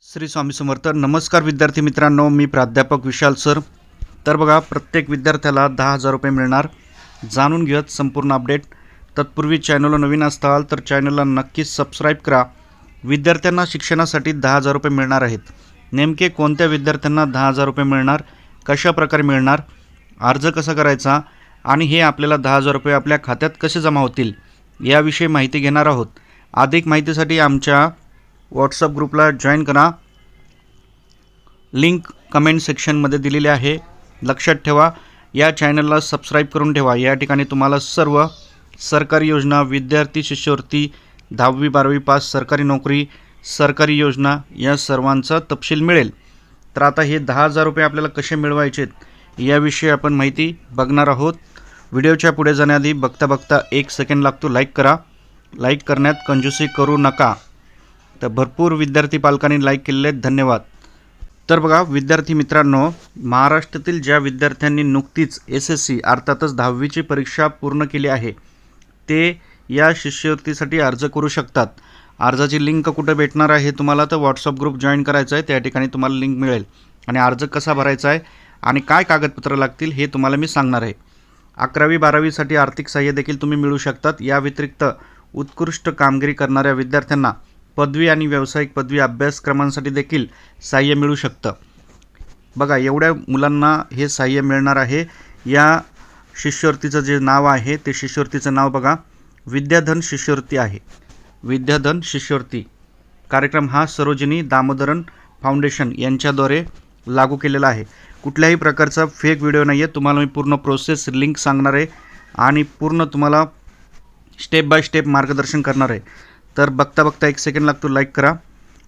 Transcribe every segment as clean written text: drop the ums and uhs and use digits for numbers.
श्री स्वामी समर्थ. नमस्कार विद्यार्थी मित्रांनो, मी प्राध्यापक विशाल सर. तर बघा, प्रत्येक विद्यार्थ्याला 10,000 रुपये मिळणार. जाणून घेऊयात संपूर्ण अपडेट. तत्पूर्वी चॅनलला नवीन असताल तर चॅनलला नक्कीच सबस्क्राईब करा. विद्यार्थ्यांना शिक्षणासाठी 10,000 रुपये मिळणार आहेत. नेमके कोणत्या विद्यार्थ्यांना 10,000 रुपये मिळणार, कशा प्रकारे मिळणार, अर्ज कसा करायचा आणि हे आपल्याला 10,000 रुपये आपल्या खात्यात कसे जमा होतील याविषयी माहिती घेणार आहोत. अधिक माहितीसाठी आमच्या व्हॉट्सअप ग्रुपला जॉईन करा. लिंक कमेंट सेक्शनमध्ये दिलेली आहे. लक्षात ठेवा, या चॅनलला सबस्क्राईब करून ठेवा. या ठिकाणी तुम्हाला सर्व सरकारी योजना, विद्यार्थी शिष्यवृत्ती, 10वी 12वी पास, सरकारी नोकरी, सरकारी योजना या सर्वांचा तपशील मिळेल. तर आता हे 10,000 रुपये आपल्याला कसे मिळवायचे याविषयी आपण माहिती बघणार आहोत. व्हिडिओच्या पुढे जाण्याआधी बघता 1 सेकंड लागतो. लाईक करा. लाईक करण्यात कंजूसी करू नका. तर भरपूर विद्यार्थी पालकांनी लाईक केलेले, धन्यवाद. तर बघा विद्यार्थी मित्रांनो, महाराष्ट्रातील ज्या विद्यार्थ्यांनी नुकतीच SSC अर्थातच 10वीची परीक्षा पूर्ण केली आहे ते या शिष्यवृत्तीसाठी अर्ज करू शकतात. अर्जाची लिंक कुठे भेटणार आहे तुम्हाला, तर व्हॉट्सअप ग्रुप जॉईन करायचा आहे. त्या ठिकाणी तुम्हाला लिंक मिळेल आणि अर्ज कसा भरायचा आहे आणि काय कागदपत्र लागतील हे तुम्हाला मी सांगणार आहे. 11वी 12वीसाठी आर्थिक सहाय्य देखील तुम्ही मिळू शकतात. या व्यतिरिक्त उत्कृष्ट कामगिरी करणाऱ्या विद्यार्थ्यांना पदवी आणि व्यावसायिक पदवी अभ्यासक्रमांसाठी देखील सहाय्य मिळू शकतं. बघा, एवढ्या मुलांना हे सहाय्य मिळणार आहे. या शिष्यवृत्तीचं जे नाव आहे ते शिष्यवृत्तीचं नाव बघा, विद्याधन शिष्यवृत्ती आहे. विद्याधन शिष्यवृत्ती कार्यक्रम हा सरोजिनी दामोदरन फाउंडेशन यांच्याद्वारे लागू केलेला आहे. कुठल्याही प्रकारचा फेक व्हिडिओ नाही आहे. तुम्हाला मी पूर्ण प्रोसेस लिंक सांगणार आहे आणि पूर्ण तुम्हाला स्टेप बाय स्टेप मार्गदर्शन करणार आहे. तर बघता 1 सेकंड लागतो. लाईक करा.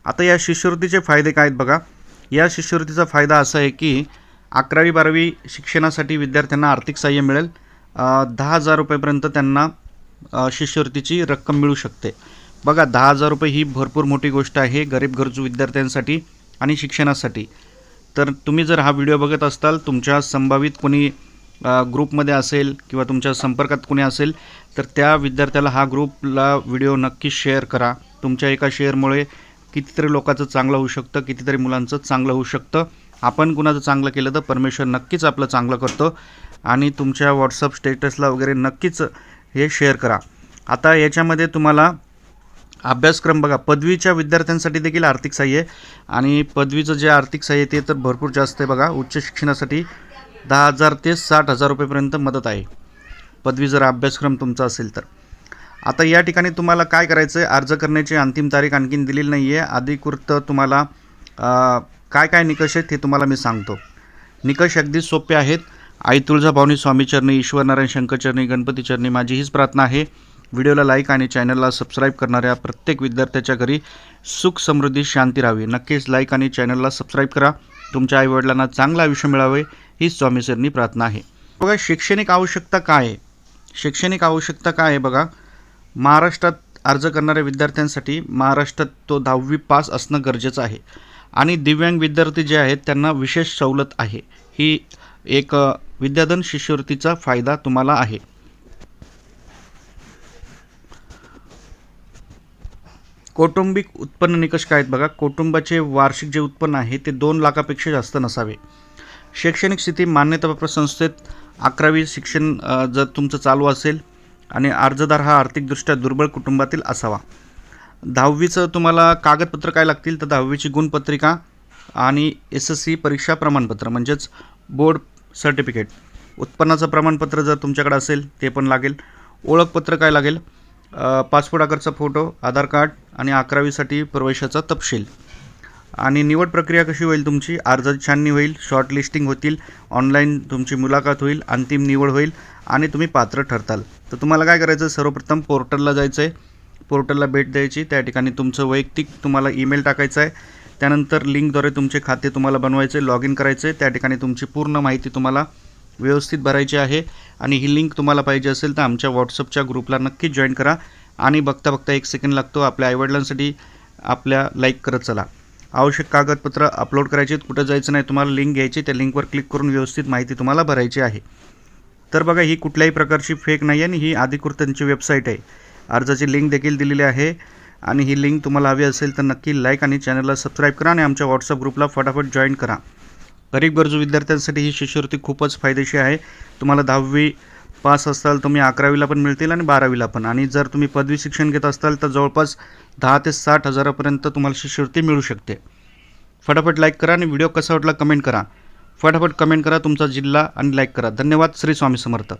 आता या शिष्यवृत्तीचे फायदे काय आहेत बघा. या शिष्यवृत्तीचा फायदा असा आहे की 11वी 12वी शिक्षणासाठी विद्यार्थ्यांना आर्थिक सहाय्य मिळेल. 10,000 रुपयेपर्यंत त्यांना शिष्यवृत्तीची रक्कम मिळू शकते. बघा, 10,000 रुपये ही भरपूर मोठी गोष्ट आहे गरीब गरजू विद्यार्थ्यांसाठी आणि शिक्षणासाठी. तर तुम्ही जर हा व्हिडिओ बघत असताल, तुमच्या संभावित कोणी ग्रुपमध्ये असेल किंवा तुमच्या संपर्कात कोणी असेल तर त्या विद्यार्थ्याला हा ग्रुपला व्हिडिओ नक्की शेअर करा. तुमच्या एका शेअरमुळे कितीतरी लोकांचं चांगलं होऊ शकतं, कितीतरी मुलांचं चांगलं होऊ शकतं. आपण कुणाचं चांगलं केलं तर परमेश्वर नक्कीच आपलं चांगलं करतो. आणि तुमच्या व्हॉट्सअप स्टेटसला वगैरे नक्कीच हे शेअर करा. आता याच्यामध्ये तुम्हाला अभ्यासक्रम बघा, पदवीच्या विद्यार्थ्यांसाठी देखील आर्थिक सहाय्य आणि पदवीचं जे आर्थिक सहाय्य ते तर भरपूर जास्त आहे बघा. उच्च शिक्षणासाठी 10,000 ते 60,000 रुपयेपर्यंत मदत आहे, पदवी जर अभ्यासक्रम तुमचा असेल तर. आता या ठिकाणी तुम्हाला काय करायचं आहे, अर्ज करण्याची अंतिम तारीख आणखीन दिलेली नाही आहे. अधिकृत तुम्हाला काय निकष आहेत हे तुम्हाला मी सांगतो. निकष अगदी सोपे आहेत. आई तुळजाभवानी स्वामीचरणी, ईश्वरनारायण शंकरचरणी, गणपतीचरणी माझी हीच प्रार्थना आहे. व्हिडिओला लाईक आणि चॅनलला सबस्क्राईब करणाऱ्या प्रत्येक विद्यार्थ्याच्या घरी सुख समृद्धी शांती राहावी. नक्कीच लाईक आणि चॅनलला सबस्क्राईब करा. तुमच्या आईवडिलांना चांगलं आयुष्य मिळावे ही स्वामीचरणी प्रार्थना आहे. बघा, शैक्षणिक आवश्यकता काय आहे. शैक्षणिक आवश्यकता काय आहे बघा, महाराष्ट्रात अर्ज करणाऱ्या विद्यार्थ्यांसाठी महाराष्ट्रात तो 10वी पास असणं गरजेचं आहे. आणि दिव्यांग विद्यार्थी जे आहेत त्यांना विशेष सवलत आहे. ही एक विद्याधन शिष्यवृत्तीचा फायदा तुम्हाला आहे. कौटुंबिक उत्पन्न निकष काय आहेत बघा. कुटुंबाचे वार्षिक जे उत्पन्न आहे ते 2 लाखापेक्षा जास्त नसावे. शैक्षणिक स्थिती मान्यताप्राप्त संस्थेत 11वी शिक्षण जर तुमचं चालू असेल आणि अर्जदार हा आर्थिकदृष्ट्या दुर्बळ कुटुंबातील असावा. 10वीचं तुम्हाला कागदपत्र काय लागतील तर 10वीची गुणपत्रिका आणि SSC परीक्षा प्रमाणपत्र म्हणजेच बोर्ड सर्टिफिकेट. उत्पन्नाचं प्रमाणपत्र जर तुमच्याकडे असेल ते पण लागेल. ओळखपत्र काय लागेल, पासपोर्ट आकारचा फोटो, आधार कार्ड आणि 11वीसाठी प्रवेशाचा तपशील. आणि निवड प्रक्रिया कशी होईल तुमची, अर्जाची छाननी होईल, शॉर्ट लिस्टिंग होतील, ऑनलाईन तुमची मुलाखत होईल, अंतिम निवड होईल आणि तुम्ही पात्र ठरताल. तर तुम्हाला काय करायचं, सर्वप्रथम पोर्टलला जायचं आहे. पोर्टलला भेट द्यायची. त्या ठिकाणी तुमचं वैयक्तिक तुम्हाला ईमेल टाकायचा आहे. त्यानंतर लिंकद्वारे तुमचे खाते तुम्हाला बनवायचे, लॉग इन करायचे आहे. त्या ठिकाणी तुमची पूर्ण माहिती तुम्हाला व्यवस्थित भरायची आहे. आणि ही लिंक तुम्हाला पाहिजे असेल तर आमच्या व्हॉट्सअपच्या ग्रुपला नक्की जॉईन करा. आणि बघता 1 सेकंड लागतो. आपल्या आईवडिलांसाठी आपल्या लाईक करत चला. आवश्यक कागदपत्र अपलोड करायचे आहेत. कुठं जायचं नाही, तुम्हाला लिंक घ्यायची, त्या लिंकवर क्लिक करून व्यवस्थित माहिती तुम्हाला भरायची आहे. तर बघा, ही कुठल्याही प्रकारची फेक नाही आहे आणि ही अधिकृत त्यांची वेबसाईट आहे. अर्जाची लिंक देखील दिलेली आहे. आणि ही लिंक तुम्हाला हवी असेल तर नक्की लाईक आणि चॅनलला सबस्क्राईब करा आणि आमच्या व्हॉट्सअप ग्रुपला फटाफट जॉईन करा. गरीब गरजू विद्यार्थ्यांसाठी ही शिष्यवृत्ती खूपच फायदेशीर आहे. तुम्हाला 10वी पास असाल तुम्ही 11वीला पण मिळतील आणि 12वीला पण. आणि जर तुम्ही पदवी शिक्षण घेत असाल तर जवळपास 10 ते 60 हजारापर्यंत तुम्हाला शिष्यवृत्ती मिळू शकते. फटाफट लाईक करा आणि व्हिडिओ कसा वाटला कमेंट करा. फटाफट कमेंट करा तुमचा जिल्हा आणि लाईक करा. धन्यवाद. श्री स्वामी समर्थ.